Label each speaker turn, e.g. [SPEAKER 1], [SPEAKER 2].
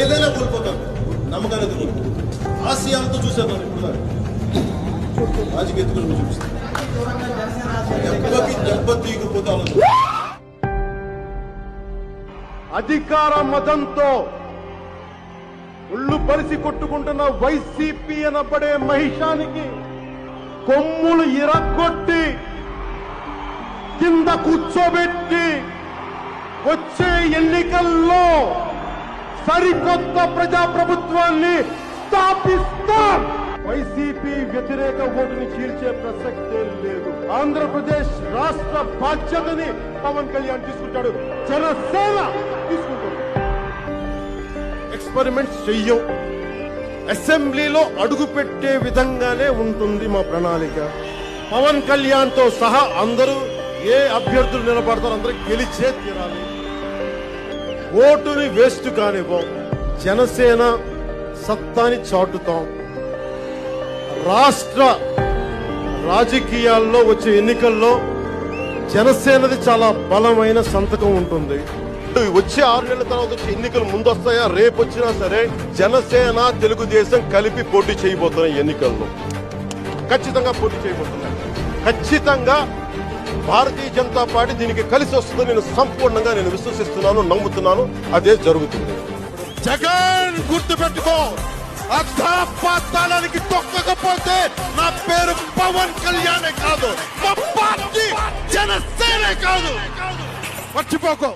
[SPEAKER 1] ఏదైనా కోల్పోతారు, నమ్మకాన్ని ఎదుర్కొంటారు. ఆశయంతో చూశాను ఇప్పుడు రాజకీయ ఎత్తుకుని చూపిస్తాను. దెబ్బకి దెబ్బ తీగిపోతా ఉంది.
[SPEAKER 2] అధికార మదంతో ఉళ్ళు పరిసి కొట్టుకుంటున్న వైసీపీ అనబడే మహిషానికి కొమ్ములు ఇరగొట్టి కింద కూర్చోబెట్టి వచ్చే ఎన్నికల్లో సరికొత్త ప్రజాప్రభుత్వాన్ని స్థాపిస్తాం. వైసీపీ వ్యతిరేక ఓటుని చీల్చే ప్రసక్తే లేదు. ఆంధ్రప్రదేశ్ రాష్ట్ర బాధ్యతని పవన్ కళ్యాణ్ తీసుకుంటాడు, జనసేన తీసుకుంటాడు. ఎక్స్పెరిమెంట్స్ చెయ్యం, అసెంబ్లీలో అడుగు పెట్టే విధంగానే ఉంటుంది మా ప్రణాళిక. పవన్ కళ్యాణ్ తో సహా అందరూ ఏ అభ్యర్థులు నిలబడతారో అందరూ గెలిచే తీరాలి. ఓటుని వేస్ట్ కానివ్వం. జనసేన సత్తాని చాటుతాం. రాష్ట్ర రాజకీయాల్లో వచ్చే ఎన్నికల్లో జనసేనది చాలా బలమైన సంతకం ఉంటుంది. వచ్చే 6 నెలల తర్వాత వచ్చే ఎన్నికలు ముందొస్తాయా రేపు వచ్చినా సరే జనసేన తెలుగుదేశం కలిపి పోటీ చేయబోతున్నాయి. ఎన్నికల్లో ఖచ్చితంగా పోటీ చేయబోతున్నాయి. ఖచ్చితంగా భారతీయ జనతా పార్టీ దీనికి కలిసి వస్తుందని నేను సంపూర్ణంగా విశ్వసిస్తున్నాను, నమ్ముతున్నాను. అదే జరుగుతుంది. జగన్ గుర్తు పెట్టుకో, అర్థపాతాళానికి తొక్కకపోతే నా పేరు పవన్ కళ్యాణే కాదు, మా పార్టీ జనసేనే కాదు. మర్చిపోకో.